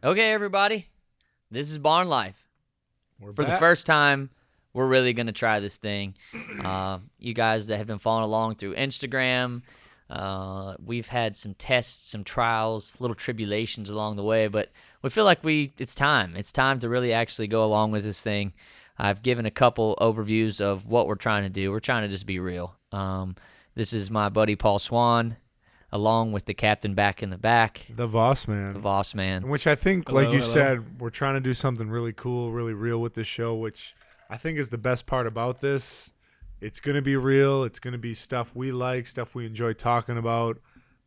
Okay, everybody, this is Barn Life. We're For back. the first time, we're really going to try this thing. You guys that have been following along through Instagram, we've had some tests, some trials, little tribulations along the way, but we feel like it's time. It's time to really actually go along with this thing. I've given a couple overviews of what we're trying to do. We're trying to just be real. This is my buddy Paul Swan, along with the captain back in the back. The Voss Man. The Voss Man. Which I think, Hello, like you hello. said, we're trying to do something really cool, really real with this show, which I think is the best part about this. It's going to be real. It's going to be stuff we like, stuff we enjoy talking about,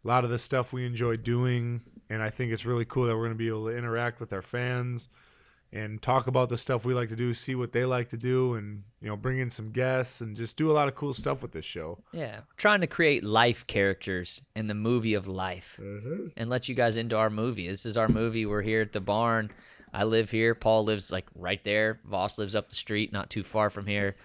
a lot of the stuff we enjoy doing. And I think it's really cool that we're going to be able to interact with our fans and talk about the stuff we like to do, see what they like to do, and bring in some guests and just do a lot of cool stuff with this show. Yeah, trying to create life characters in the movie of life and let you guys into our movie. This is our movie. We're here at the barn. I live here. Paul lives like right there. Voss lives up the street, not too far from here.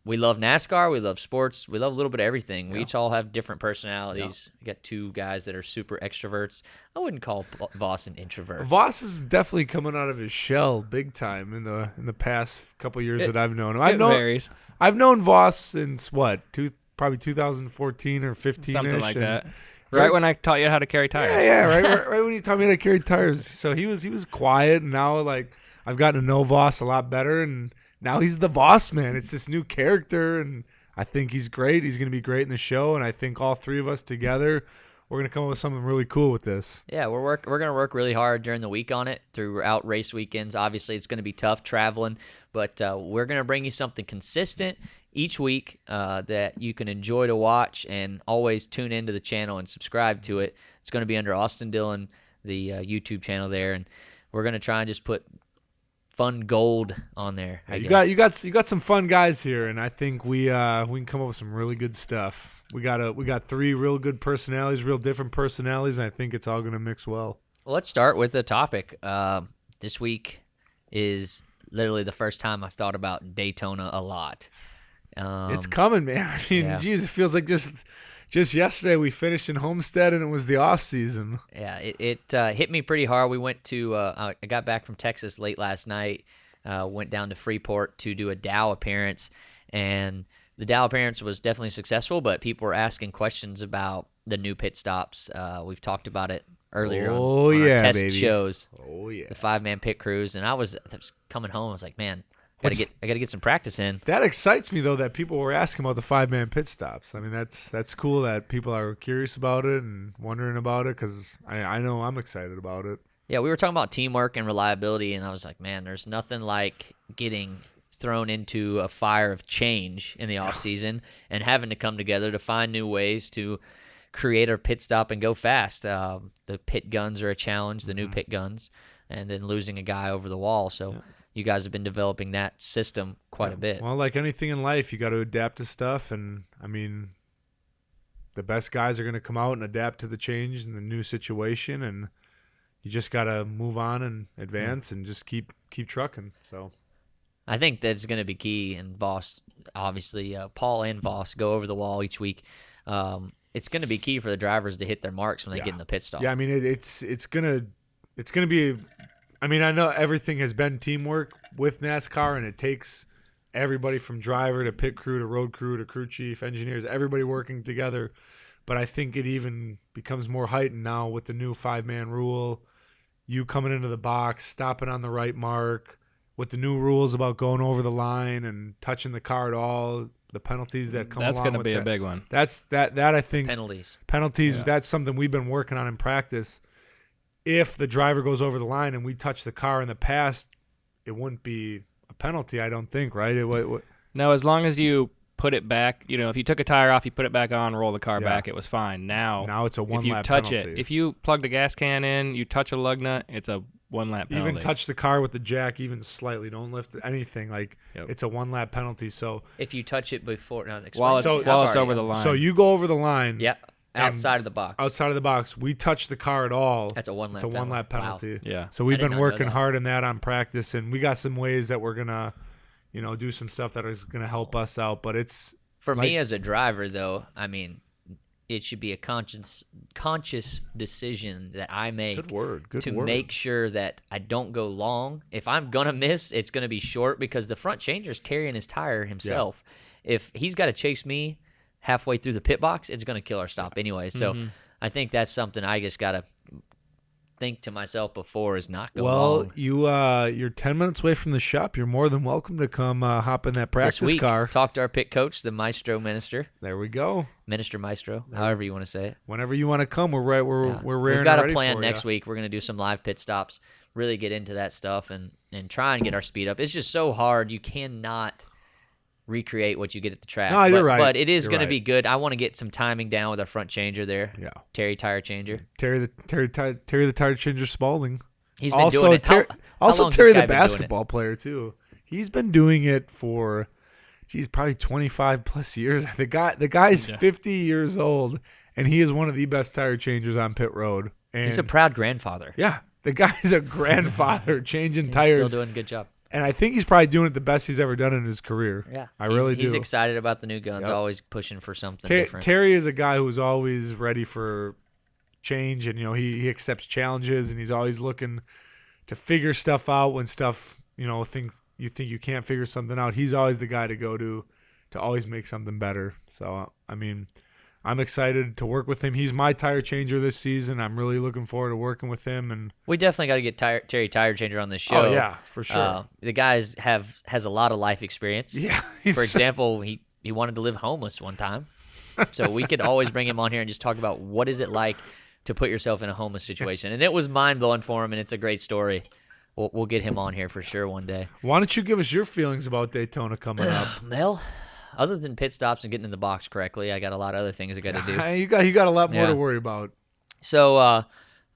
We love NASCAR. We love sports. We love a little bit of everything. We each all have different personalities. We got two guys that are super extroverts. I wouldn't call Voss an introvert. Voss is definitely coming out of his shell big time in the past couple years that I've known him. It varies. I've known Voss since probably 2014 or 15, Something like that. Right when I taught you how to carry tires. Yeah, right when you taught me how to carry tires. So he was quiet, and now I've gotten to know Voss a lot better, and now he's the Voss Man. It's this new character, and I think he's great. He's going to be great in the show, and I think all three of us together, we're going to come up with something really cool with this. Yeah, we're going to work really hard during the week on it throughout race weekends. Obviously, it's going to be tough traveling, but we're going to bring you something consistent each week that you can enjoy to watch, and always tune into the channel and subscribe to it. It's going to be under Austin Dillon, the YouTube channel there, and we're going to try and just put fun gold on there. You got some fun guys here, and I think we can come up with some really good stuff. We got three real good personalities, real different personalities, and I think it's all going to mix well. Well, let's start with the topic. This week is literally the first time I've thought about Daytona a lot. It's coming, man. I mean, geez, it feels like just yesterday we finished in Homestead and it was the off season. Yeah, it hit me pretty hard. We went to I got back from Texas late last night. Went down to Freeport to do a Dow appearance, and the Dow appearance was definitely successful. But people were asking questions about the new pit stops. We've talked about it earlier on our test shows. Oh yeah, the 5-man pit crews, and I was coming home. I was like, man, I gotta get some practice in. That excites me though that people were asking about the 5-man pit stops. I mean, that's cool that people are curious about it and wondering about it, because I know I'm excited about it. Yeah, we were talking about teamwork and reliability, and I was like, man, there's nothing like getting thrown into a fire of change in the off season and having to come together to find new ways to create our pit stop and go fast. The pit guns are a challenge, the new pit guns, and then losing a guy over the wall. So you guys have been developing that system quite a bit. Well, like anything in life, you got to adapt to stuff, and I mean, the best guys are going to come out and adapt to the change and the new situation, and you just got to move on and advance and just keep trucking. So I think that's going to be key, and Voss, obviously, Paul and Voss go over the wall each week. It's going to be key for the drivers to hit their marks when they get in the pit stop. Yeah, I mean, it's gonna be. I mean, I know everything has been teamwork with NASCAR, and it takes everybody from driver to pit crew to road crew to crew chief, engineers, everybody working together. But I think it even becomes more heightened now with the new 5-man rule. You coming into the box, stopping on the right mark, with the new rules about going over the line and touching the car at all, the penalties that come along with that. That's going to be a big one. That I think Penalties. Yeah. That's something we've been working on in practice. If the driver goes over the line and we touch the car in the past, it wouldn't be a penalty, I don't think, right? No, as long as you put it back, if you took a tire off, you put it back on, roll the car back, it was fine. Now it's a one-lap penalty. If you touch it, if you plug the gas can in, you touch a lug nut, it's a 1-lap penalty. Even touch the car with the jack even slightly, don't lift anything, it's a 1-lap penalty. So if you touch it before, while it's over the line. So you go over the line. Yeah. Outside of the box. Outside of the box. We touch the car at all. That's a 1-lap penalty. It's a 1-lap penalty. Wow. Yeah. So we've been working hard on that on practice, and we got some ways that we're going to, do some stuff that is going to help us out. But it's For me as a driver, though, I mean, it should be a conscious decision that I make Good word. Good to word. make sure that I don't go long. If I'm going to miss, it's going to be short because the front changer's carrying his tire himself. If he's got to chase me halfway through the pit box, it's going to kill our stop anyway. So I think that's something I just got to think to myself before is not go long. Well, you're 10 minutes away from the shop. You're more than welcome to come hop in that practice This week, car. talk to our pit coach, the Maestro Minister. There we go. Minister Maestro, however you want to say it. Whenever you want to come, we're ready. We've got a plan next week. We're going to do some live pit stops, really get into that stuff and try and get our speed up. It's just so hard. You cannot recreate what you get at the track. No, you're right. But it is You're going to right. be good. I want to get some timing down with our front changer there. Yeah. Terry Tire Changer. Terry the tire changer Spalding. He's been doing it. How Also long's Terry this the guy been doing it? basketball player too. He's been doing it for probably 25 plus years. The guy's 50 years old and he is one of the best tire changers on pit road. And He's a proud grandfather. yeah, the guy's a grandfather changing He's tires. still doing a good job. And I think he's probably doing it the best he's ever done in his career. Yeah, I really He's do. excited about the new guns. Yep. Always pushing for something different. Terry is a guy who's always ready for change, and he accepts challenges, and he's always looking to figure stuff out when stuff things you think you can't figure something out. He's always the guy to go to always make something better. So I mean, I'm excited to work with him. He's my tire changer this season. I'm really looking forward to working with him. And We definitely got to get Terry Tire Changer on this show. oh yeah, for sure. The guy has a lot of life experience. Yeah. For example, he wanted to live homeless one time. So we could always bring him on here and just talk about what is it like to put yourself in a homeless situation. And it was mind-blowing for him, and it's a great story. We'll get him on here for sure one day. Why don't you give us your feelings about Daytona coming up? Mel, other than pit stops and getting in the box correctly, I got a lot of other things I got to do. You got a lot more Yeah. to worry about. So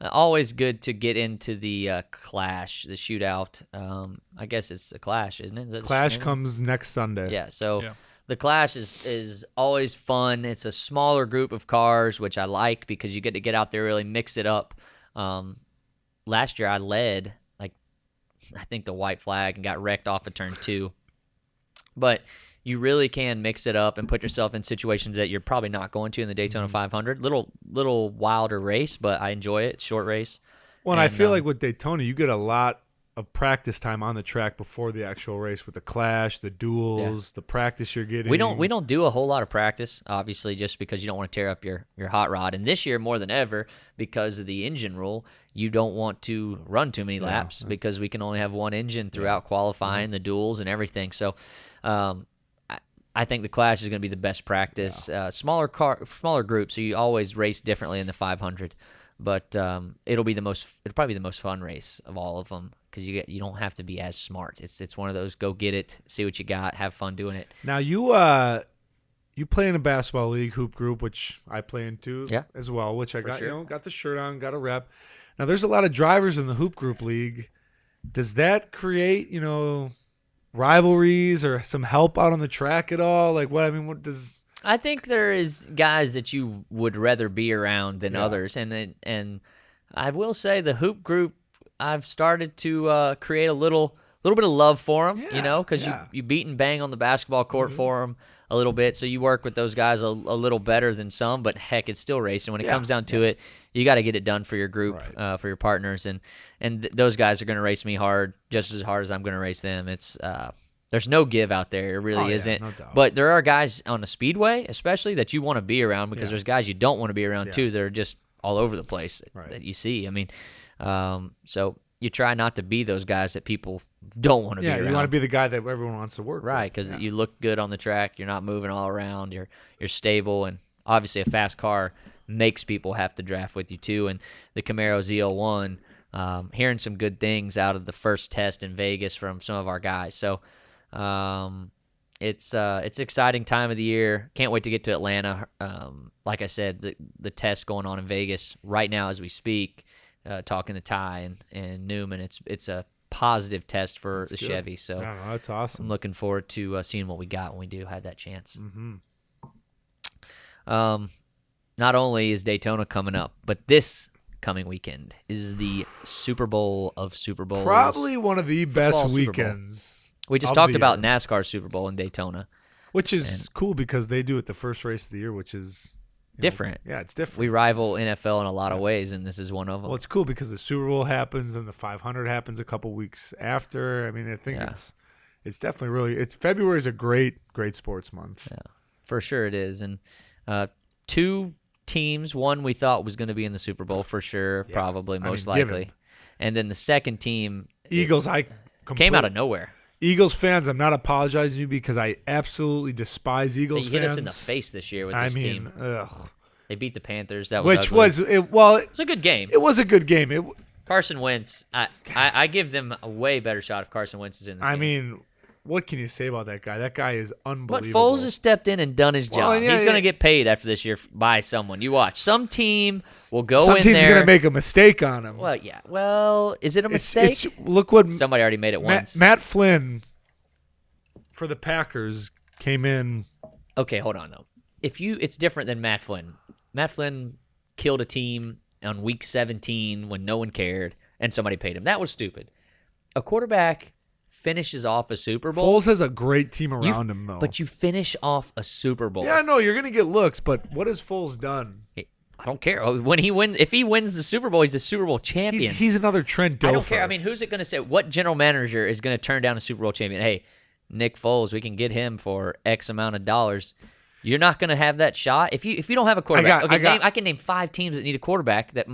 always good to get into the clash, the shootout. I guess it's a clash, isn't it? Is that the Clash name? comes next Sunday. Yeah, so Yeah. the clash is always fun. It's a smaller group of cars, which I like because you get to get out there, really mix it up. Last year I led, I think the white flag and got wrecked off of turn 2. But you really can mix it up and put yourself in situations that you're probably not going to in the Daytona 500. Little wilder race, but I enjoy it. Short race. Well, and I And, feel like with Daytona, you get a lot of practice time on the track before the actual race with the clash, the duels, the practice you're getting. We don't do a whole lot of practice, obviously, just because you don't want to tear up your hot rod. And this year, more than ever, because of the engine rule, you don't want to run too many laps because we can only have one engine throughout qualifying, the duels, and everything. So I think the clash is going to be the best practice. Smaller group, so you always race differently in the 500. But it'll probably be the most fun race of all of them because you don't have to be as smart. It's one of those go get it, see what you got, have fun doing it. Now you play in a basketball league hoop group, which I play in too as well. Which I got sure. got the shirt on, got a rep. Now there's a lot of drivers in the hoop group league. Does that create rivalries or some help out on the track at all? What does? I think there is guys that you would rather be around than others, and I will say the hoop group, I've started to create a little bit of love for them, because you beat and bang on the basketball court for them a little bit, so you work with those guys a little better than some, but heck, it's still racing. When it comes down to it, you got to get it done for your group, for your partners, and those guys are going to race me hard, just as hard as I'm going to race them. It's there's no give out there. It really isn't. No doubt. But there are guys on the speedway, especially, that you want to be around because there's guys you don't want to be around too. That are just all over the place that you see. I mean, so you try not to be those guys that people don't want to be around. Yeah, you want to be the guy that everyone wants to work with. Right, because you look good on the track. You're not moving all around. You're stable, and obviously a fast car makes people have to draft with you too. And the Camaro ZL1, hearing some good things out of the first test in Vegas from some of our guys. So it's an exciting time of the year. Can't wait to get to Atlanta. Like I said, the test going on in Vegas right now as we speak. Talking to Ty and Newman, it's a positive test for the Chevy. So that's awesome. I'm looking forward to seeing what we got when we do have that chance. Mm-hmm. Not only is Daytona coming up, but this coming weekend is the Super Bowl of Super Bowls. Probably one of the best Football Super Bowl. weekends. We just of talked the about year. NASCAR Super Bowl in Daytona. Which is cool because they do it the first race of the year, which is different. Yeah, it's different. We rival NFL in a lot of ways, and this is one of them. Well, it's cool because the Super Bowl happens, and the 500 happens a couple weeks after. I mean, I think it's definitely really. February is a great sports month. Yeah, for sure it is. And two teams, one we thought was going to be in the Super Bowl for sure, probably most likely, and then the second team, Eagles. Came out of nowhere. Eagles fans, I'm not apologizing to you because I absolutely despise Eagles fans. You hit us in the face this year with this team. Ugh. They beat the Panthers. That was Which ugly. was it? Well, It was a good game. It was a good game. Carson Wentz. I give them a way better shot if Carson Wentz is in this game. I mean, what can you say about that guy? That guy is But unbelievable. Foles has stepped in and done his job. He's going to get paid after this year by someone. You watch. Some team will go in there. Some team's going to make a mistake on him. Well, yeah. Well, is it a mistake? Look what Somebody already made it once. Matt Flynn for the Packers came in. Okay, hold on though. It's different than Matt Flynn. Matt Flynn killed a team on week 17 when no one cared and somebody paid him. That was stupid. A quarterback finishes off a Super Bowl. Foles has a great team around him, though. But you finish off a Super Bowl. Yeah, no, you're going to get looks, but what has Foles done? I don't care. When he wins, if he wins the Super Bowl, he's the Super Bowl champion. He's another Trent Dilfer. I don't care. I mean, who's it going to say? What general manager is going to turn down a Super Bowl champion? Hey, Nick Foles, we can get him for X amount of dollars. You're not going to have that shot if you don't have a quarterback. I can name 5 teams that need a quarterback that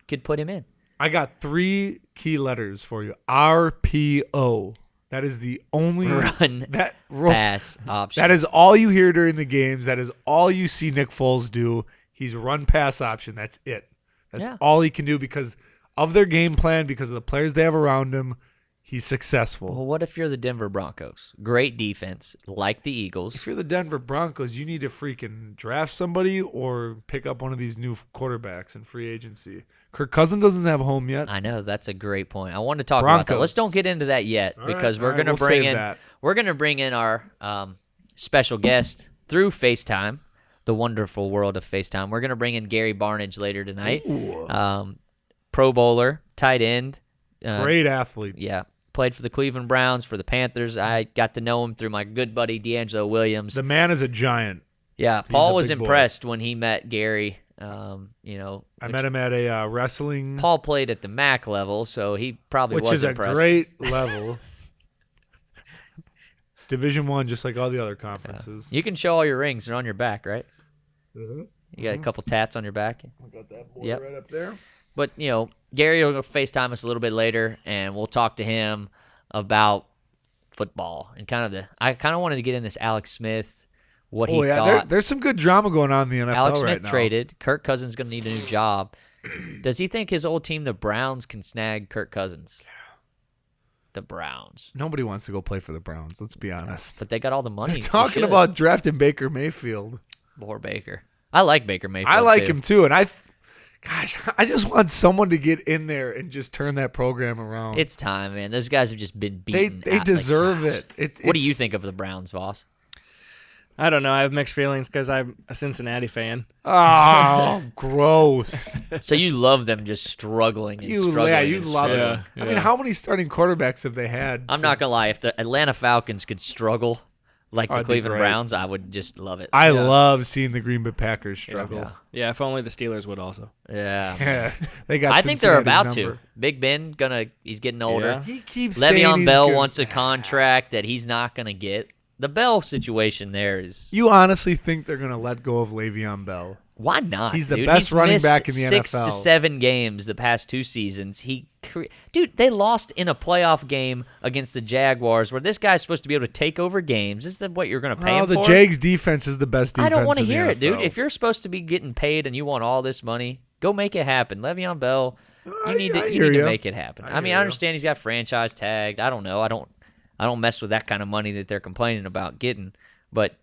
could put him in. I got 3 key letters for you. RPO. That is the only pass option. That is all you hear during the games. That is all you see Nick Foles do. He's run pass option. That's it. That's all he can do because of their game plan, because of the players they have around him. He's successful. Well, what if you're the Denver Broncos? Great defense, like the Eagles. If you're the Denver Broncos, you need to freaking draft somebody or pick up one of these new quarterbacks in free agency. Kirk Cousins doesn't have a home yet. I know, that's a great point. I want to talk about that. Let's don't get into that yet because we're going to bring in our special guest through FaceTime, the wonderful world of FaceTime. We're going to bring in Gary Barnidge later tonight. Pro bowler, tight end. Great athlete. Yeah. Played for the Cleveland Browns, for the Panthers. I got to know him through my good buddy D'Angelo Williams. The man is a giant. Yeah, Paul was impressed when he met Gary. I met him at a wrestling. Paul played at the MAC level, so he probably was impressed. Which is a great level. It's Division I, just like all the other conferences. You can show all your rings. They're on your back, right? Mm-hmm. You got a couple tats on your back. I got that boy right up there. But, Gary will FaceTime us a little bit later, and we'll talk to him about football and I kind of wanted to get in this Alex Smith, what he thought. There's some good drama going on in the NFL Alex right Smith now. traded. Kirk Cousins is going to need a new job. Does he think his old team, the Browns, can snag Kirk Cousins? The Browns. Nobody wants to go play for the Browns, let's be honest. But they got all the money. They're talking about drafting Baker Mayfield. Poor Baker. I like Baker Mayfield. I like him too, and I just want someone to get in there and just turn that program around. It's time, man. Those guys have just been beaten. They deserve it. What do you think of the Browns, Voss? I don't know. I have mixed feelings because I'm a Cincinnati fan. Oh, gross. So you love them just struggling and struggling. Yeah, you love it. Yeah. I mean, how many starting quarterbacks have they had? I'm not going to lie. If the Atlanta Falcons could struggle like the Cleveland Browns, I would just love it. I love seeing the Green Bay Packers struggle. Yeah, if only the Steelers would also. Yeah. They got I think they're about number. to. Big Ben, he's getting older. Yeah. He keeps Le'Veon saying Bell wants a contract that he's not going to get. The Bell situation there is... You honestly think they're going to let go of Le'Veon Bell? Why not? He's the best running back in the NFL. 6 to 7 games the past 2 seasons. Dude, they lost in a playoff game against the Jaguars where this guy's supposed to be able to take over games. Is that what you're going to pay him for? The Jags defense is the best defense. I don't want to in the hear it, NFL. dude. If you're supposed to be getting paid and you want all this money, go make it happen. Le'Veon Bell, you need to make it happen. I understand he's got franchise tagged. I don't know. I don't mess with that kind of money that they're complaining about getting. But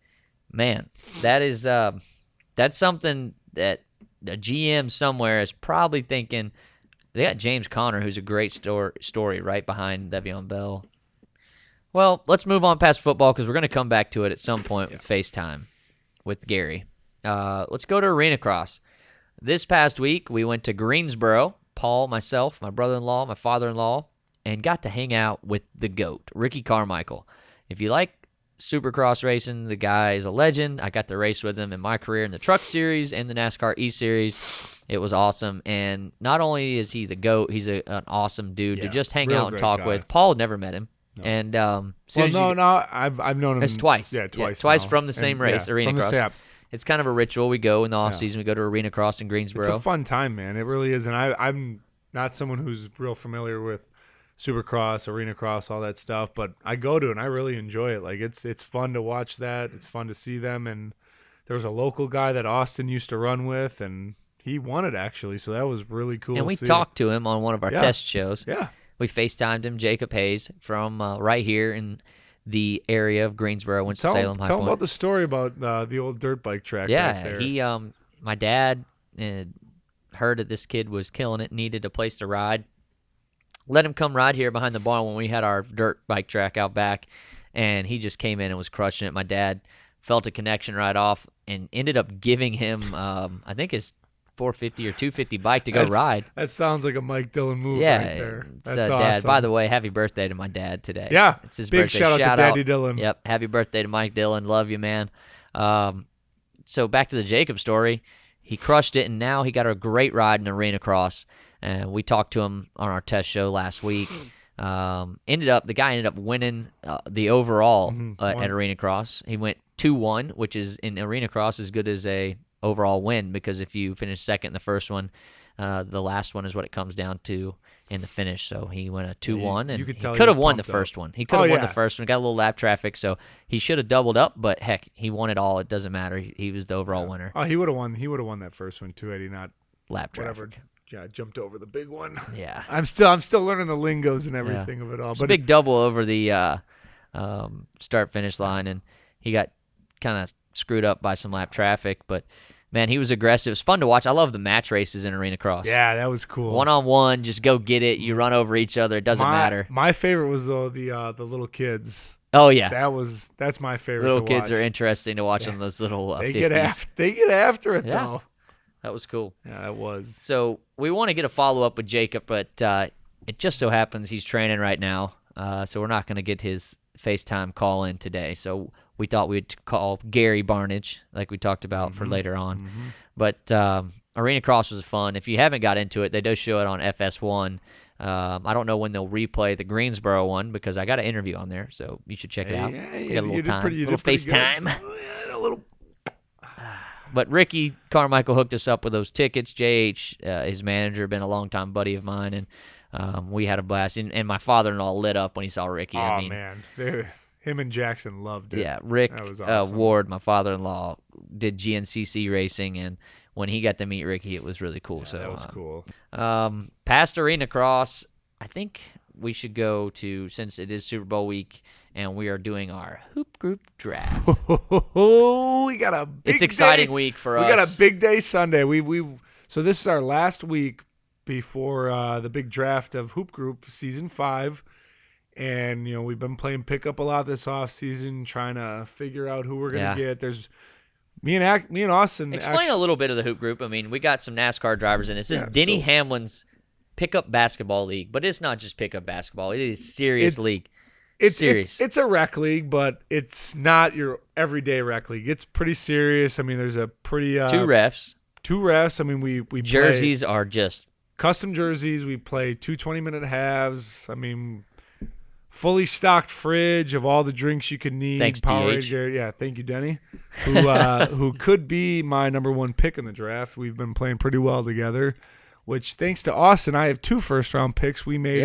man, that's something that a GM somewhere is probably thinking. They got James Conner, who's a great story right behind Le'Veon Bell. Well, let's move on past football because we're going to come back to it at some point with FaceTime with Gary. Let's go to Arena Cross. This past week, we went to Greensboro. Paul, myself, my brother-in-law, my father-in-law, and got to hang out with the GOAT, Ricky Carmichael. If you like Supercross racing. The guy is a legend. I got to race with him in my career in the Truck Series and the NASCAR E-Series. It was awesome. And not only is he the GOAT, he's an awesome dude to just hang out and talk with. Paul had never met him. No. And I've known him. It's twice. Yeah, twice. Twice from the same race, Arena Cross. It's kind of a ritual. We go in the off season. We go to Arena Cross in Greensboro. It's a fun time, man. It really is. And I'm not someone who's real familiar with Supercross, Arena Cross, all that stuff, but I go to it and I really enjoy it. Like it's fun to watch that. It's fun to see them. And there was a local guy that Austin used to run with, and he won it actually. So that was really cool. And we talked to him on one of our test shows. Yeah. We FaceTimed him, Jacob Hayes, from right here in the area of Greensboro, Winston-Salem, High Tell Point. him about the story about the old dirt bike track. Yeah, right there. he, my dad heard that this kid was killing it, needed a place to ride. Let him come ride here behind the barn when we had our dirt bike track out back, and he just came in and was crushing it. My dad felt a connection right off and ended up giving him, I think his 450 or 250 bike to go ride. That sounds like a Mike Dillon move right there. That's awesome. Dad. By the way, happy birthday to my dad today. Yeah, it's his big birthday. shout out to Daddy Dillon. Yep, happy birthday to Mike Dillon. Love you, man. So back to the Jacob story. He crushed it, and now he got a great ride in Arena Cross. And we talked to him on our test show last week. The guy ended up winning the overall at Arena Cross. He went 2-1, which is in Arena Cross as good as a overall win, because if you finish second in the first one, the last one is what it comes down to in the finish. So he went a 2-1, and he could have won the first one. He could have won the first one. Got a little lap traffic, so he should have doubled up. But heck, he won it all. It doesn't matter. He was the overall winner. Oh, he would have won. He would have won that first one too had he not lap traffic. Yeah, jumped over the big one. Yeah, I'm still learning the lingos and everything of it all. But a big double over the start finish line, and he got kind of screwed up by some lap traffic. But man, he was aggressive. It was fun to watch. I love the match races in Arena Cross. Yeah, that was cool. 1-on-1, just go get it. You run over each other. It doesn't matter. My favorite was though the little kids. Oh yeah, that's my favorite. Little to kids watch. are interesting to watch on those little. They 50s. get after it though. That was cool. Yeah, it was. So we want to get a follow-up with Jacob, but it just so happens he's training right now, so we're not going to get his FaceTime call in today. So we thought we'd call Gary Barnidge, like we talked about, for later on. But Arena Cross was fun. If you haven't got into it, they do show it on FS1. I don't know when they'll replay the Greensboro one, because I got an interview on there, so you should check it out. Yeah, we got a little time, a little FaceTime. A little. But Ricky Carmichael hooked us up with those tickets. JH, his manager, been a longtime buddy of mine, and we had a blast. And my father-in-law lit up when he saw Ricky. Oh, man. Him and Jackson loved it. Yeah, Rick that was awesome. Ward, my father-in-law, did GNCC racing, and when he got to meet Ricky, it was really cool. Yeah, so that was cool. Past Arena Cross, I think we should go to, since it is Super Bowl week, and we are doing our Hoop Group Draft. We got a big It's exciting day. week for us. us. We got a big day Sunday. So this is our last week before the big draft of Hoop Group Season 5. And, we've been playing pickup a lot this off season, trying to figure out who we're going to get. There's me and Austin. Explain a little bit of the Hoop Group. I mean, we got some NASCAR drivers in. This is Denny Hamlin's pickup basketball league, but it's not just pickup basketball. It is a serious league. It's a rec league, but it's not your everyday rec league. It's pretty serious. I mean, there's a pretty two refs. I mean, we jerseys are just custom jerseys. We play 2 20-minute halves. I mean, fully stocked fridge of all the drinks you could need. Thanks, DH. Yeah, thank you, Denny, who could be my number one pick in the draft. We've been playing pretty well together. Which, thanks to Austin, I have 2 first-round picks. We made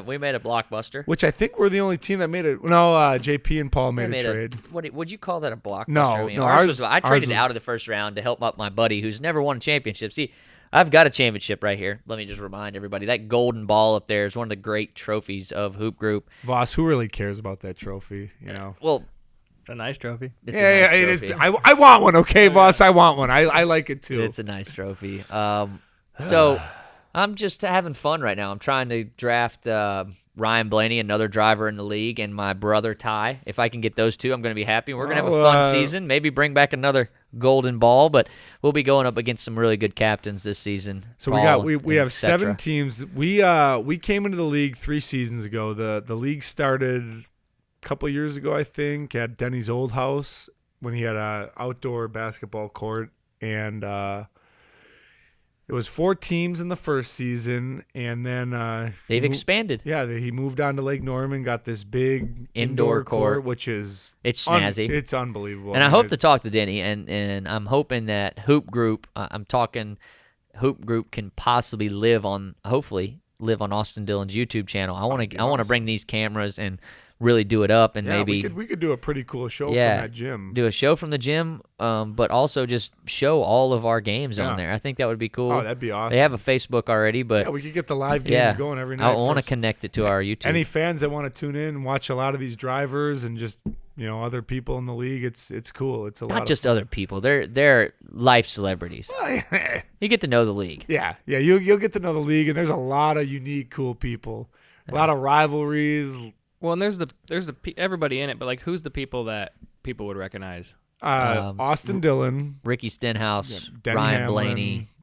we made a blockbuster. Which I think we're the only team that made it. No, JP and Paul made a trade. Would you call that a blockbuster? No, I traded out of the first round to help up my buddy who's never won a championship. See, I've got a championship right here. Let me just remind everybody. That golden ball up there is one of the great trophies of Hoop Group. Voss, who really cares about that trophy? Well, it's a nice trophy. It is. I want one, okay, Voss? I want one. I like it too. It's a nice trophy. So I'm just having fun right now. I'm trying to draft Ryan Blaney, another driver in the league, and my brother Ty. If I can get those two, I'm going to be happy. We're going to have a fun season. Maybe bring back another golden ball, but we'll be going up against some really good captains this season. So we have 7 teams. We came into the league 3 seasons ago. The league started couple years ago, I think, at Denny's old house when he had a outdoor basketball court, and it was 4 teams in the first season, and then They've expanded. Yeah, he moved on to Lake Norman, got this big Indoor court. which is It's snazzy. it's unbelievable. And I hope to talk to Denny, and I'm hoping that Hoop Group, I'm talking Hoop Group can possibly hopefully live on Austin Dillon's YouTube channel. I want to bring these cameras and really do it up, and maybe we could do a pretty cool show from that gym. Do a show from the gym, but also just show all of our games on there. I think that would be cool. Oh, that'd be awesome. They have a Facebook already, but we could get the live games going every night. I want to connect it to our YouTube. Any fans that want to tune in and watch a lot of these drivers and just other people in the league, it's cool. It's not just other people. They're life celebrities. You get to know the league. Yeah. You'll get to know the league, and there's a lot of unique, cool people. A lot of rivalries. Well, and there's everybody in it, but like, who's the people that people would recognize? Austin Dillon, Ricky Stenhouse, Denny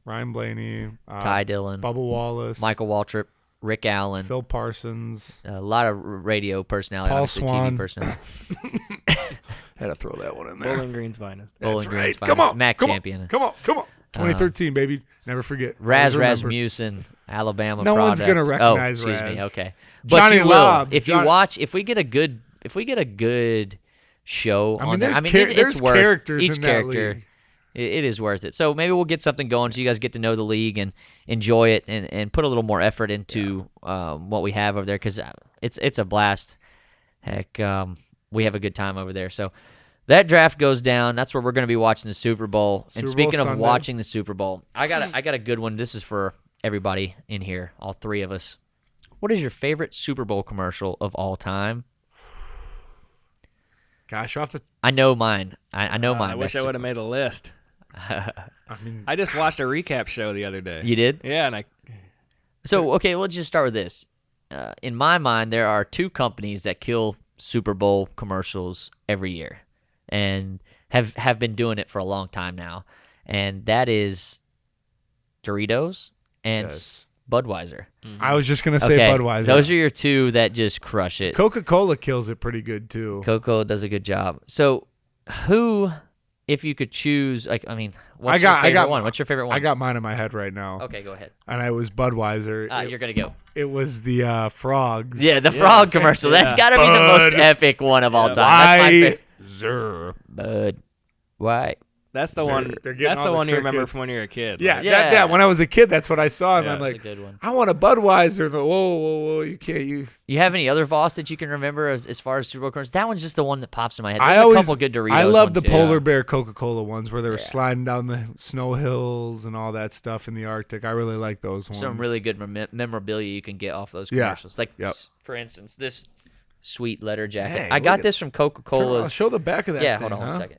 Ryan Blaney, Ty Dillon, Bubba Wallace, Michael Waltrip, Rick Allen, Phil Parsons, a lot of radio personality, Paul obviously Swan. TV personality. Had to throw that one in there. Bowling Green's finest. Bowling Green's Come finest. on, MAC come champion. On, come on. 2013, baby. Never forget. Raz Always remember. Rasmussen, Alabama No product. one's gonna recognize Excuse Raz. me. Okay, but Johnny you will. Lobb. If you watch, if we get a good show on there, there's it's worth characters each in that character. league. It is worth it. So maybe we'll get something going so you guys get to know the league and enjoy it and put a little more effort into what we have over there, because it's a blast. Heck, we have a good time over there. So that draft goes down. That's where we're going to be watching the Super Bowl. And speaking of watching the Super Bowl, I got a good one. This is for everybody in here, all 3 of us. What is your favorite Super Bowl commercial of all time? Gosh, I know mine. I know mine. I wish I would have made a list. I just watched a recap show the other day. You did? Yeah, and So, okay, let's just start with this. In my mind, there are 2 companies that kill Super Bowl commercials every year and have been doing it for a long time now, and that is Doritos and Budweiser. I was just going to say Budweiser. Those are your 2 that just crush it. Coca-Cola kills it pretty good, too. Coca-Cola does a good job. So, who, if you could choose, what's your favorite one? What's your favorite one? I got mine in my head right now. Okay, go ahead. And it was Budweiser. You're going to go. It was the frogs. Yeah, the frog commercial. That's got to be the most epic one of all time. That's my favorite. Bud. Why? That's the one. That's the one you remember from when you were a kid. Yeah, yeah. When I was a kid, that's what I saw, and I'm that's like, a good one. I want a Budweiser. Whoa, you can't. You have any other Voss that you can remember as far as Super Bowl commercials? That one's just the one that pops in my head. There's a couple good Doritos. I love the ones, Polar Bear Coca-Cola ones where they were sliding down the snow hills and all that stuff in the Arctic. I really like those ones. Some really good memorabilia you can get off those commercials. Like, for instance, this sweet letter jacket. Hey, I got this from Coca-Cola's. I'll show the back of that. Yeah, thing, hold on 1 second.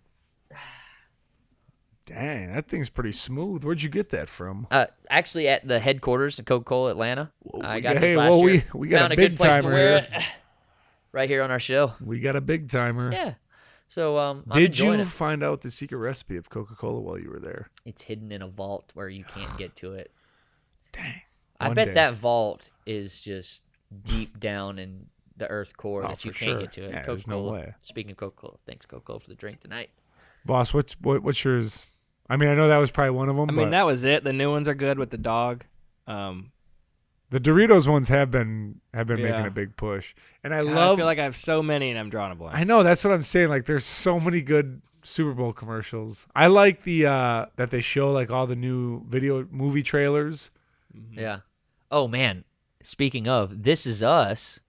Dang, that thing's pretty smooth. Where'd you get that from? Actually, at the headquarters of Coca-Cola Atlanta. I got this last year. We got Found a good big place to timer wear here. it. Right here on our show. We got a big timer. Yeah. So, I'm Did enjoying you it. find out the secret recipe of Coca-Cola while you were there? It's hidden in a vault where you can't get to it. Dang. I bet that vault is just deep down in the earth core that you can't get to it. Yeah, Coca-Cola. there's no way. Speaking of Coca-Cola, thanks Coca-Cola for the drink tonight. Boss, what's yours? I mean, I know that was probably one of them. I mean, that was it. The new ones are good with the dog. The Doritos ones have been making a big push, and I feel like I have so many, and I'm drawing a blank. I know, that's what I'm saying. Like, there's so many good Super Bowl commercials. I like the that they show like all the new movie trailers. Mm-hmm. Yeah. Oh man. Speaking of, This Is Us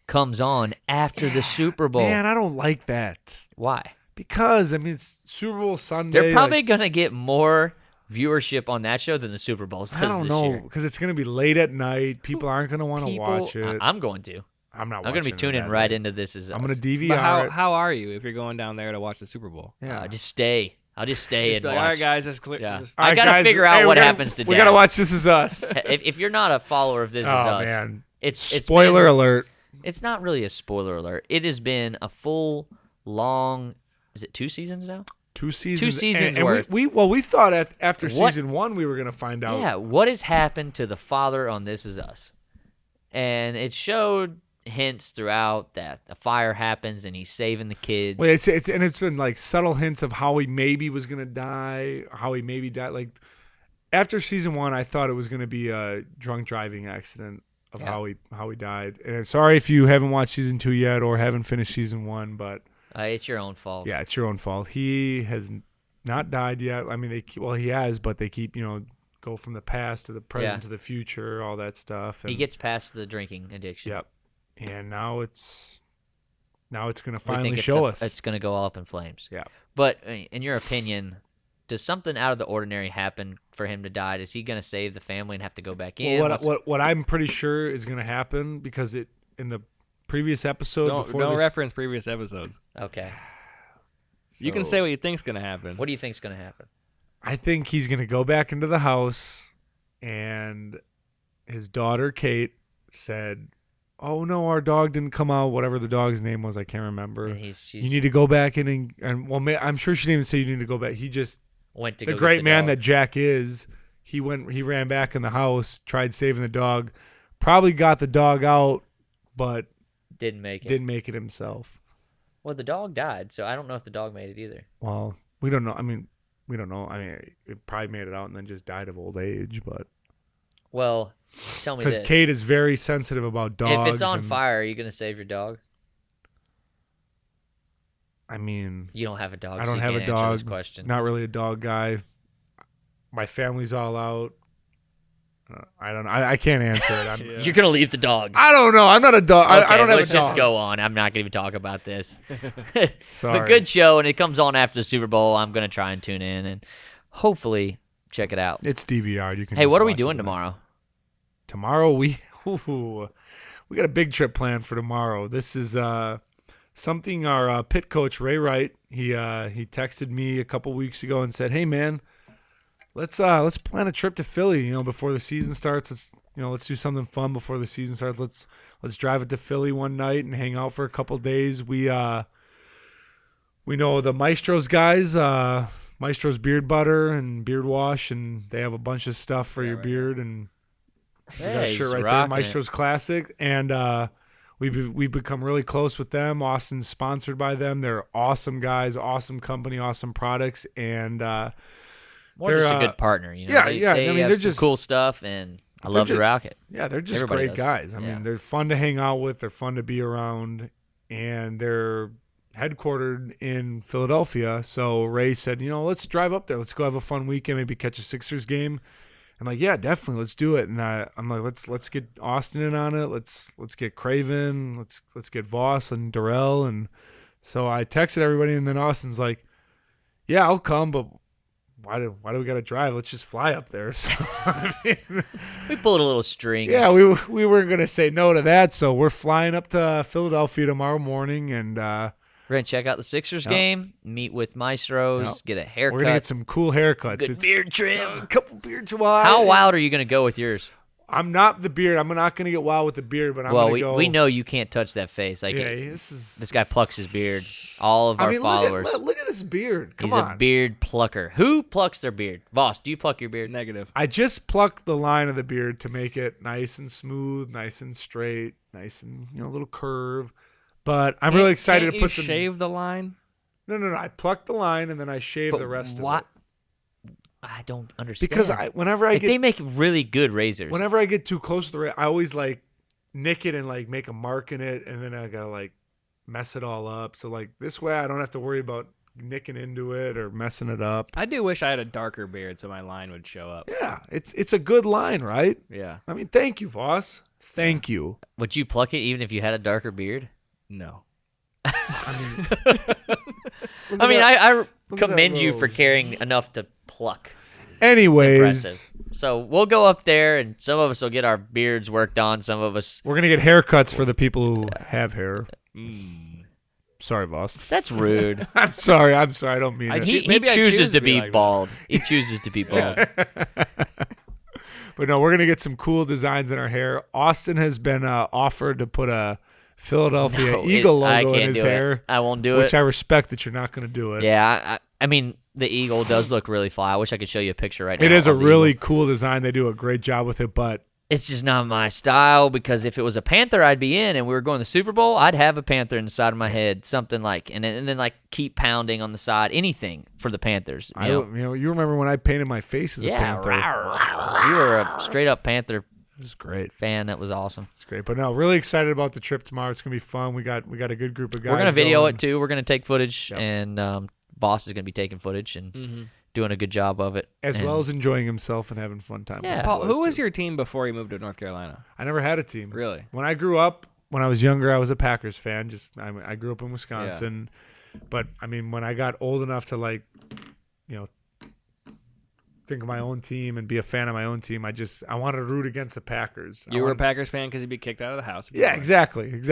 comes on after the Super Bowl. Man, I don't like that. Why? Because, I mean, it's Super Bowl Sunday. They're probably going to get more viewership on that show than the Super Bowls does I don't this know, year. because it's going to be late at night. People aren't going to want to watch it. I'm going to. I'm not. I'm going to be tuning right into This Is Us. I'm going to DVR But it. how are you if you're going down there to watch the Super Bowl? Yeah. Just stay. I'll just stay and Be like, watch. all right, guys, it's clear. Yeah. Just- I got to figure out what happens to We got to watch This Is Us. If you're not a follower of This Is Us, man. it's Spoiler alert. It's not really a spoiler alert. It has been a full, long. Is it 2 seasons now? 2 seasons. 2 seasons and worth. we thought after What- season 1 we were going to find out. Yeah, what has happened to the father on This Is Us? And it showed hints throughout that a fire happens and he's saving the kids. Well, it's been like subtle hints of how he maybe was gonna die, how he maybe died. Like after season 1, I thought it was gonna be a drunk driving accident of how he died. And sorry if you haven't watched season 2 yet or haven't finished season 1, but It's your own fault. yeah, it's your own fault. He has not died yet. I mean, he has, but they keep go from the past to the present to the future, all that stuff. And, He gets past the drinking addiction. Yep. And now it's going to We finally think show us. it's going to go all up in flames. Yeah. But in your opinion, does something out of the ordinary happen for him to die? Is he going to save the family and have to go back in? Well, what I'm pretty sure is going to happen, because in the previous episode Don't reference previous episodes. Okay. You can say what you think's going to happen. What do you think's going to happen? I think he's going to go back into the house, and his daughter Kate said, "Oh no, our dog didn't come out." Whatever the dog's name was, I can't remember. And you need to go back in and well, I'm sure she didn't even say you need to go back. He just went to the go great get the man dog. that Jack is. He ran back in the house, tried saving the dog, probably got the dog out, but Didn't make it. didn't make it himself. Well, the dog died, so I don't know if the dog made it either. Well, we don't know. I mean, we don't know. I mean, it probably made it out and then just died of old age, but Well, tell me this. because Kate is very sensitive about dogs. If it's on and, fire, are you going to save your dog? I mean, You don't have a dog, I so don't you have can't a answer dog. this question. Not really a dog guy. My family's all out. I don't know. I can't answer it. You're going to leave the dog. I don't know. I'm not a dog. Okay, I don't have a let's dog. just go on. I'm not going to even talk about this. Sorry. But good show, and it comes on after the Super Bowl. I'm going to try and tune in and hopefully check it out. It's DVR. You can. Hey, just what are we watch doing it tomorrow? Tomorrow we got a big trip planned for tomorrow. This is something our pit coach Ray Wright. He texted me a couple weeks ago and said, "Hey man, let's plan a trip to Philly. Before the season starts. Let's do something fun before the season starts. Let's drive it to Philly one night and hang out for a couple days. We know the Maestro's guys, Maestro's Beard Butter and Beard Wash, and they have a bunch of stuff for your beard and." We got a Hey, shirt he's right there, rocking Maestro's Classic, and we've become really close with them. Austin's sponsored by them. They're awesome guys, awesome company, awesome products, and More they're just a good partner. yeah. They I mean, have they're some just cool stuff, and I love to rock it. yeah, they're just Everybody great does. guys. I Yeah. mean, they're fun to hang out with. They're fun to be around, and they're headquartered in Philadelphia. So Ray said, let's drive up there. Let's go have a fun weekend. Maybe catch a Sixers game. I'm like, yeah, definitely, let's do it. And I'm like, let's get Austin in on it. Let's get Craven. Let's get Voss and Darrell. And so I texted everybody, and then Austin's like, yeah, I'll come, but why do we got to drive? Let's just fly up there. So I mean, We pulled a little string. yeah, we weren't gonna say no to that. So we're flying up to Philadelphia tomorrow morning, and We're going to check out the Sixers game, meet with Maestros, get a haircut. we're gonna get some cool haircuts. good beard trim. A couple beards. How wild are you going to go with yours? I'm not the beard. I'm not gonna get wild with the beard, but I'm Well, gonna go. we know you can't touch that face. Like Yeah, this guy plucks his beard. All of our followers. Look at this beard. Come He's on. a beard plucker. Who plucks their beard? Voss, do you pluck your beard? Negative. I just plucked the line of the beard to make it nice and smooth, nice and straight, nice and a little curve. But I'm really excited Can't to you put some. shave the line. No. I plucked the line and then I shaved the rest of it. I don't understand. Because whenever I they make really good razors. whenever I get too close to the I always nick it and make a mark in it, and then I gotta mess it all up. So this way I don't have to worry about nicking into it or messing it up. I do wish I had a darker beard so my line would show up. Yeah, it's a good line, right? Yeah. I mean, thank you, Voss. Thank you. Would you pluck it even if you had a darker beard? No. I commend you for caring enough to pluck. Anyways, Impressive. So we'll go up there, and some of us will get our beards worked on. Some of us. we're gonna get haircuts for the people who have hair. Sorry, Voss. That's rude. I'm sorry. I don't mean it. He Maybe I chooses choose to to be be like bald. He chooses to be bald. But no, we're gonna get some cool designs in our hair. Austin has been offered to put a Philadelphia No, Eagle I logo in can't his do it. hair, I won't do which it. I respect that you're not gonna do it. Yeah, I mean, the eagle does look really fly. I wish I could show you a picture right now. It is a of the really eagle. cool design. They do a great job with it, but it's just not my style, because if it was a Panther I'd be in and we were going to the Super Bowl, I'd have a Panther in the side of my head, something like, and then like keep pounding on the side, anything for the Panthers. You remember when I painted my face as a Panther? You were a straight up Panther. It was great. Fan. That was awesome. It's great. But no, really excited about the trip tomorrow. It's gonna be fun. We got a good group of guys. We're gonna video going. it too. We're gonna take footage, and Boss is gonna be taking footage and doing a good job of it, as well as enjoying himself and having fun time. Yeah. Paul, who was your team before you moved to North Carolina? I never had a team. Really? When I grew up, when I was younger, I was a Packers fan. I grew up in Wisconsin, but I mean, when I got old enough to think of my own team and be a fan of my own team, I wanted to root against the Packers. You were a Packers fan because you'd be kicked out of the house. Yeah, exactly.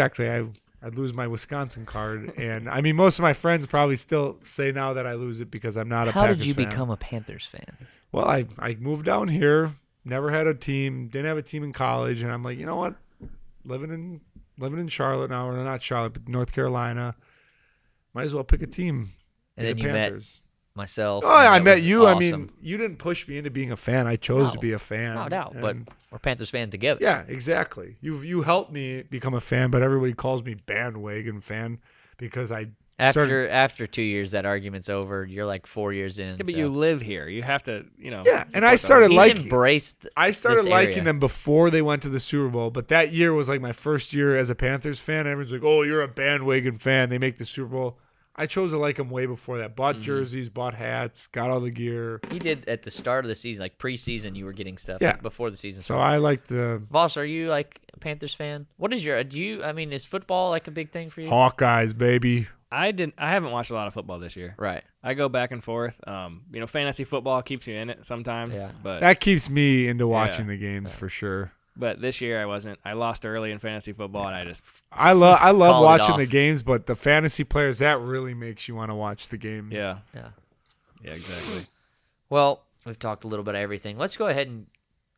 I'd lose my Wisconsin card, and I mean, most of my friends probably still say now that I lose it because I'm not a Packers fan. How did you become a Panthers fan? Well, I moved down here, never had a team, didn't have a team in college, and I'm like, you know what? Living in Charlotte now, or not Charlotte, but North Carolina, might as well pick a team. And then you Panthers. met myself. Oh, yeah, I met you. Awesome. I mean, you didn't push me into being a fan. I chose to be a fan. No doubt, and but we're Panthers fans together. yeah, exactly. You helped me become a fan, but everybody calls me bandwagon fan because I After 2 years, that argument's over. You're like 4 years in. Yeah, but you live here. You have to, Yeah, and I started embraced. I started this liking area. them before they went to the Super Bowl, but that year was like my first year as a Panthers fan. Everyone's like, "Oh, you're a bandwagon fan. They make the Super Bowl." I chose to like them way before that. Bought jerseys, bought hats, got all the gear. He did at the start of the season, like preseason. You were getting stuff. Yeah. Like before the season. So I like the Voss, are you like a Panthers fan? What is your? Is football like a big thing for you? Hawkeyes, baby. I haven't watched a lot of football this year. Right. I go back and forth. Fantasy football keeps you in it sometimes. Yeah. But That keeps me into watching the games for sure. But this year I wasn't. I lost early in fantasy football, and I love Call it watching off. the games, but the fantasy players, that really makes you want to watch the games. Yeah, Exactly. Well, we've talked a little bit of everything. Let's go ahead and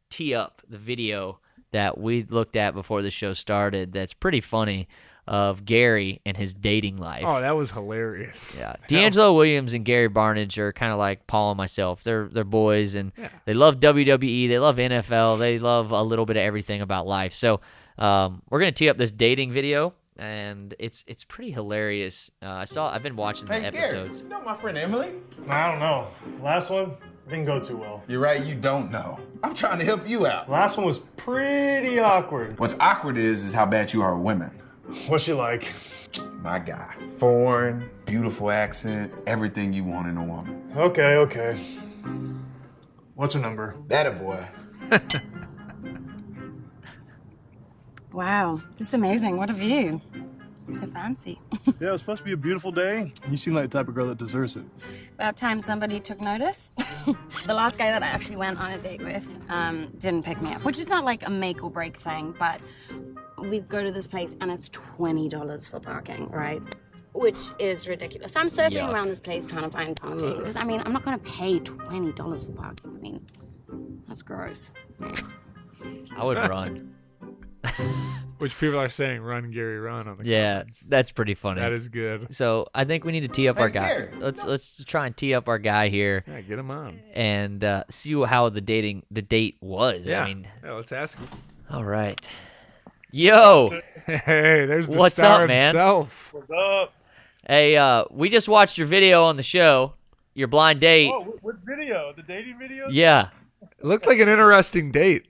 tee up the video that we looked at before the show started. That's pretty funny, of Gary and his dating life. Oh, that was hilarious. Yeah, D'Angelo Williams and Gary Barnidge are kind of like Paul and myself. They're boys, and they love WWE. They love NFL. They love a little bit of everything about life. So we're gonna tee up this dating video, and it's pretty hilarious. I've been watching the episodes. Gary, you know my friend Emily? I don't know. Last one didn't go too well. You're right, you don't know. I'm trying to help you out. Last one was pretty awkward. What's awkward is how bad you are with women. What's she like? My guy. Foreign, beautiful accent, everything you want in a woman. Okay. What's her number? That a boy. Wow, this is amazing. What a view. So fancy. Yeah, it's supposed to be a beautiful day. You seem like the type of girl that deserves it. About time somebody took notice. The last guy that I actually went on a date with didn't pick me up, which is not like a make or break thing, but we go to this place and it's $20 for parking, right? Which is ridiculous. So I'm circling around this place trying to find parking because, I'm not going to pay $20 for parking. That's gross. I would run. Which people are saying, run, Gary, run on the comments. That's pretty funny. That is good. So I think we need to tee up our guy. Gary. Let's try and tee up our guy here Yeah, get him on. and see how the date was. Yeah. Yeah, Let's ask him. all right. Yo, Hey, there's the What's star up, man? himself. What's up? hey, we just watched your video on the show, your blind date. Oh, what video? The dating video? Yeah. It looked like an interesting date.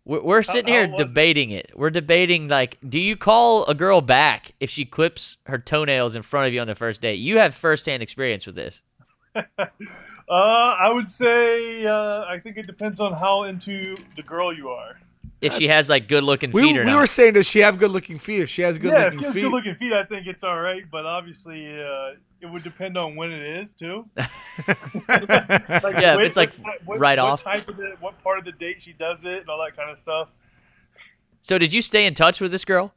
We're sitting how here was it? debating it. We're debating, like, do you call a girl back if she clips her toenails in front of you on the first date? You have firsthand experience with this. I would say I think it depends on how into the girl you are. If she has, like, good-looking We feet or not. were saying, does she have good-looking feet? If she has If good-looking she has feet, good-looking feet, I think it's all right. But obviously, it would depend on when it is too. Yeah, if it's, like, right off. What part of the date she does it, and all that kind of stuff. So did you stay in touch with this girl?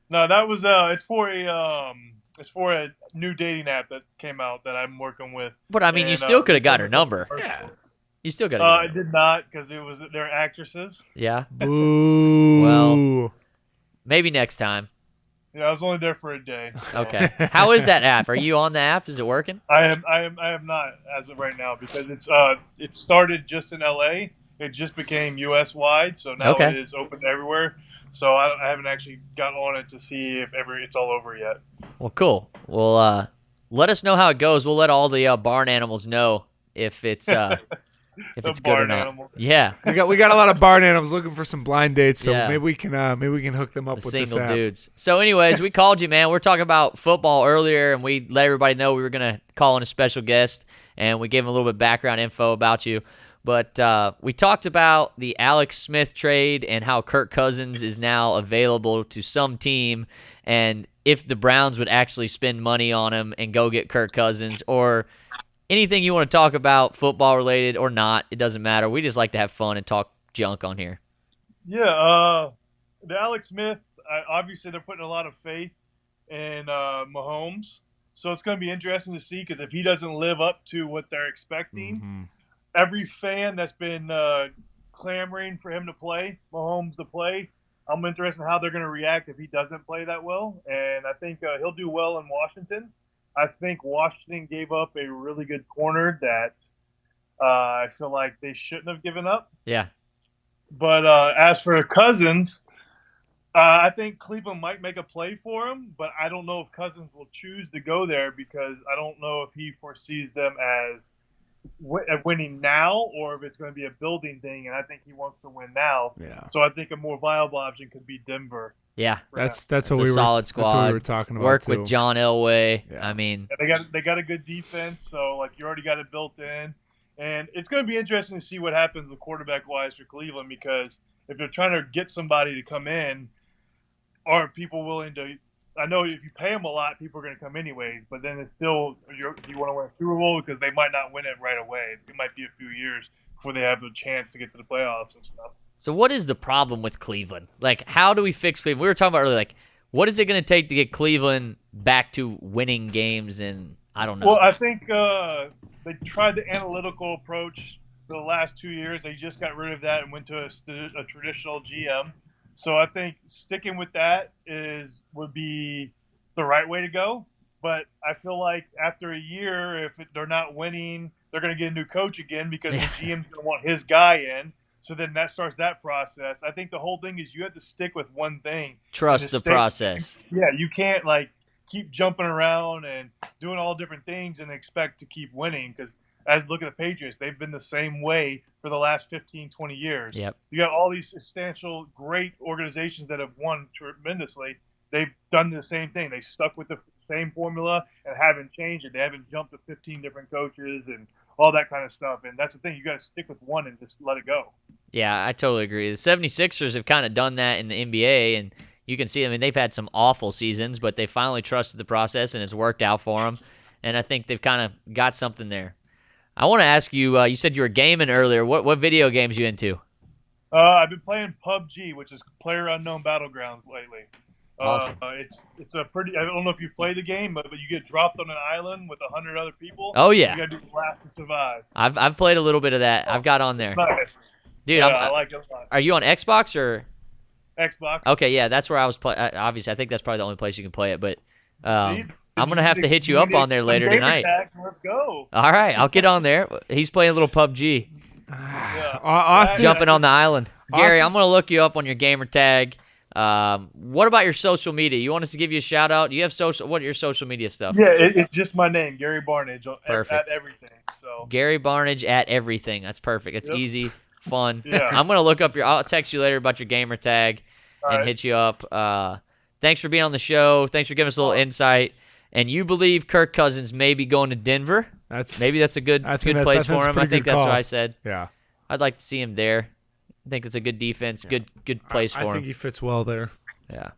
No, that was it's for a new dating app that came out that I'm working with. But, I mean, you And, still could have got her number. Yeah. You still got I to did not because they're actresses. Yeah? Boo. Well. Maybe next time. Yeah, I was only there for a day. so. Okay. How is that app? Are you on the app? Is it working? I am not as of right now because it started just in LA It just became U.S. wide, so now Okay. it is open everywhere. So I haven't actually got on it to see if ever it's all over yet. Well, cool. Well, let us know how it goes. We'll let all the barn animals know if it's The good or barn not. animals. Yeah. We got a lot of barn animals looking for some blind dates, so Yeah. maybe we can hook them up The with this single app. dudes. So, anyways, we called you, man. We're talking about football earlier, and we let everybody know we were gonna call in a special guest, and we gave them a little bit of background info about you. But we talked about the Alex Smith trade and how Kirk Cousins is now available to some team, and if the Browns would actually spend money on him and go get Kirk Cousins, or anything you want to talk about, football related or not, it doesn't matter. We just like to have fun and talk junk on here. Yeah, the Alex Smith, obviously they're putting a lot of faith in Mahomes. So it's going to be interesting to see because if he doesn't live up to what they're expecting, every fan that's been clamoring for him to play, Mahomes to play, I'm interested in how they're going to react if he doesn't play that well. And I think he'll do well in Washington. I think Washington gave up a really good corner that I feel like they shouldn't have given up. Yeah. But as for Cousins, I think Cleveland might make a play for him, but I don't know if Cousins will choose to go there because I don't know if he foresees them as winning now or if it's going to be a building thing, and I think he wants to win now. Yeah. So I think a more viable option could be Denver. Yeah. That's It's what a we were solid squad. That's what we were talking about. Work too. with John Elway. Yeah. I mean, And they got a good defense, so like you already got it built in. And it's going to be interesting to see what happens with quarterback-wise for Cleveland because if they're trying to get somebody to come in, are people willing to – I know if you pay them a lot, people are going to come anyways, but then it's still – do you want to win a Super Bowl? Because they might not win it right away. It might be a few years before they have the chance to get to the playoffs and stuff. so what is the problem with Cleveland? Like, how do we fix Cleveland? We were talking about earlier, like, what is it going to take to get Cleveland back to winning games? And I don't know. Well, I think they tried the analytical approach for the last 2 years. They just got rid of that and went to a traditional GM. So I think sticking with that would be the right way to go. But I feel like after a year, if they're not winning, they're going to get a new coach again because the GM's going to want his guy in. So then that starts that process. I think the whole thing is you have to stick with one thing. Trust the process. Yeah, you can't like keep jumping around and doing all different things and expect to keep winning because as look at the Patriots, they've been the same way for the last 15, 20 years. Yep. You got all these substantial, great organizations that have won tremendously. They've done the same thing. They stuck with the same formula and haven't changed it. They haven't jumped to 15 different coaches and all that kind of stuff. And that's the thing. You got to stick with one and just let it go. Yeah, I totally agree. The 76ers have kind of done that in the NBA, and you can see, I mean, they've had some awful seasons, but they finally trusted the process, and it's worked out for them. And I think they've kind of got something there. I want to ask you, you said you were gaming earlier. What video games you into? I've been playing PUBG, which is PlayerUnknown Battlegrounds lately. Awesome. It's a pretty. I don't know if you've played the game, but you get dropped on an island with 100 other people. Oh, yeah. You got to do the last to survive. I've played a little bit of that. I've got on there. It's nice. Dude, Yeah, I like it a lot. Are you on Xbox or? Xbox. Okay, yeah, that's where I was playing. Obviously, I think that's probably the only place you can play it, but See? I'm going to have to hit you up on there later tonight. Let's go. All right, I'll get on there. He's playing a little PUBG. Yeah. Austin, Jumping on the island. Gary, Austin- I'm going to look you up on your gamer tag. What about your social media? You want us to give you a shout out? You have social? What are your social media stuff? Yeah, it's just my name, Gary Barnidge, Perfect. at everything. So Gary Barnidge at everything. That's perfect. It's Yep. easy, fun. Yeah. I'm going to look up I'll text you later about your gamer tag All and right. hit you up. Thanks for being on the show. Thanks for giving us a little insight. And you believe Kirk Cousins may be going to Denver? Maybe that's a good place for him. I think that's what I said. Yeah, I'd like to see him there. I think it's a good defense, good place for I him. think he fits well there. Yeah.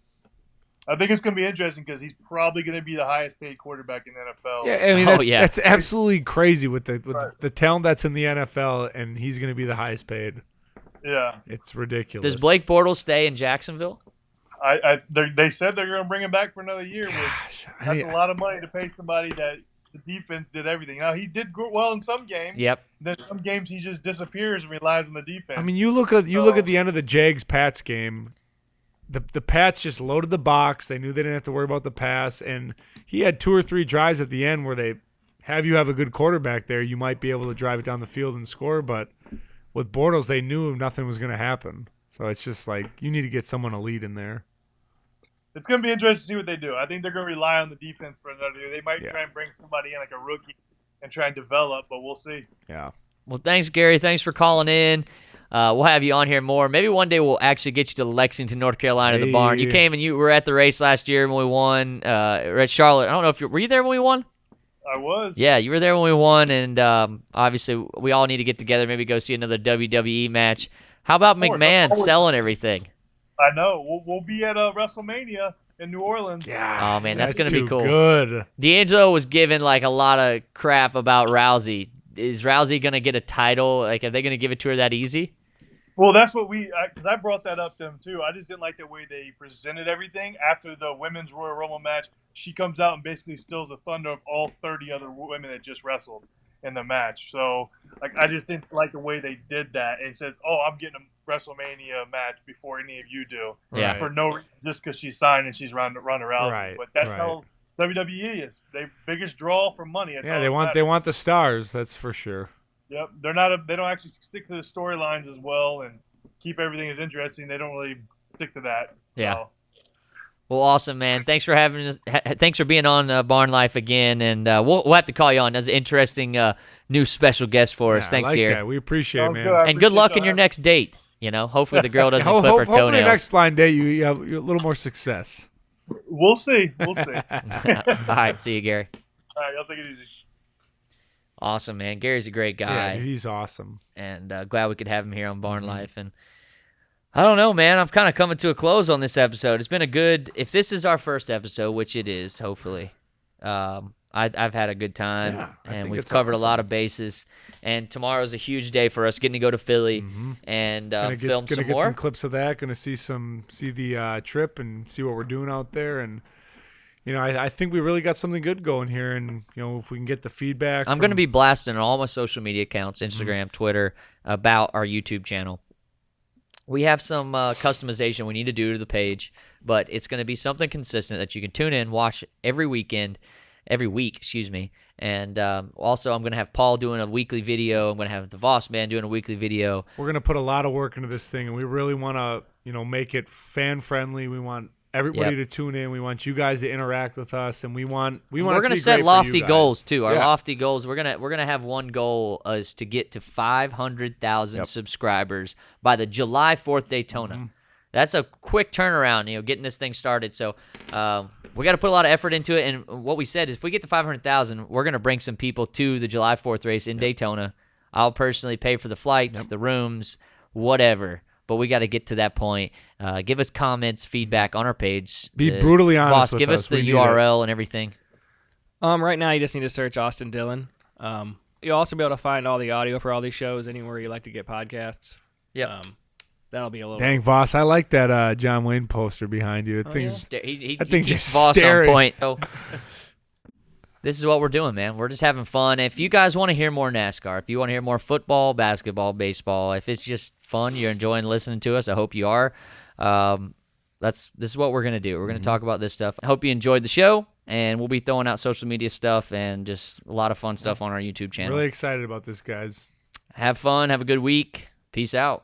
I think it's going to be interesting because he's probably going to be the highest paid quarterback in the NFL. Yeah, I mean, Oh, yeah. that's absolutely crazy with the talent that's in the NFL, and he's going to be the highest paid. Yeah. It's ridiculous. Does Blake Bortles stay in Jacksonville? They said they're going to bring him back for another year. That's a lot of money to pay somebody that the defense did everything. Now, he did well in some games. Yep. Then some games he just disappears and relies on the defense. I mean, you look at the end of the Jags-Pats game. The Pats just loaded the box. They knew they didn't have to worry about the pass, and he had 2 or 3 drives at the end where they have a good quarterback there. You might be able to drive it down the field and score, but with Bortles, they knew nothing was going to happen. So it's just like you need to get someone to lead in there. It's going to be interesting to see what they do. I think they're going to rely on the defense for another year. They might try and bring somebody in like a rookie and try and develop, but we'll see. Yeah. Well, thanks, Gary. Thanks for calling in. We'll have you on here more. Maybe one day we'll actually get you to Lexington, North Carolina, the barn. You came and you were at the race last year when we won. We're at Charlotte. I don't know if were you there when we won? I was. Yeah, you were there when we won, and obviously we all need to get together, maybe go see another WWE match. How about McMahon selling everything? I know. We'll be at WrestleMania in New Orleans. Yeah. Oh, man, that's going to be cool. Good. D'Angelo was given like a lot of crap about Rousey. Is Rousey going to get a title? Like, are they going to give it to her that easy? Well, that's what because I brought that up to them too. I just didn't like the way they presented everything. After the women's Royal Rumble match, she comes out and basically steals the thunder of all 30 other women that just wrestled in the match. So, like, I just didn't like the way they did that. And said, "Oh, I'm getting a WrestleMania match before any of you do." Yeah. For no reason, just because she's signed and she's Ronda Rousey. Right. But that's how WWE is. They biggest draw for money. That's Yeah, they want the stars. That's for sure. Yep, they don't actually stick to the storylines as well and keep everything as interesting. They don't really stick to that. Yeah. So. Well, awesome, man. Thanks for having us. Thanks for being on Barn Life again, and we'll have to call you on as an interesting new special guest for us. Thanks, I like Gary. that. We appreciate it, man. Good. And good luck in your next date. You know, hopefully the girl doesn't clip her Hopefully toenails. next blind date you have a little more success. We'll see. We'll see. All right, see you, Gary. All right, y'all take it easy. Awesome, man. Gary's a great guy. Yeah, he's awesome. And glad we could have him here on Barn Life. And I don't know, man. I'm kind of coming to a close on this episode. It's been a good, if this is our first episode, which it is, hopefully, I've had a good time. Yeah, and we've covered a lot of bases. And tomorrow's a huge day for us, getting to go to Philly and film some get more. some clips of that. Gonna see the trip and see what we're doing out there. And you know, I think we really got something good going here. And you know, if we can get the feedback, I'm going to be blasting on all my social media accounts, Instagram, Twitter, about our YouTube channel. We have some customization we need to do to the page, but it's going to be something consistent that you can tune in, watch every week, excuse me. And also, I'm going to have Paul doing a weekly video. I'm going to have the Voss Man doing a weekly video. We're going to put a lot of work into this thing, and we really want to, you know, make it fan friendly. We want everybody to tune in. We want you guys to interact with us, and we're going to set lofty goals too. Our Yeah. lofty goals. We're gonna have one goal is to get to 500,000 subscribers by the July 4th Daytona. That's a quick turnaround, you know, getting this thing started. So we got to put a lot of effort into it. And what we said is, if we get to 500,000, we're gonna bring some people to the July 4th race in Daytona. I'll personally pay for the flights, the rooms, whatever. But we got to get to that point. Give us comments, feedback on our page. Be brutally honest Boss, with give us the We need URL and everything. Right now, you just need to search Austin Dillon. You'll also be able to find all the audio for all these shows anywhere you like to get podcasts. Yeah. That'll be a little. Dang, Voss, I like that John Wayne poster behind you. He think keeps just Voss staring. on point. So, this is what we're doing, man. We're just having fun. If you guys want to hear more NASCAR, if you want to hear more football, basketball, baseball, if it's just fun, you're enjoying listening to us, I hope you are. This is what we're going to do. We're going to talk about this stuff. I hope you enjoyed the show, and we'll be throwing out social media stuff and just a lot of fun stuff on our YouTube channel. Really excited about this, guys. Have fun. Have a good week. Peace out.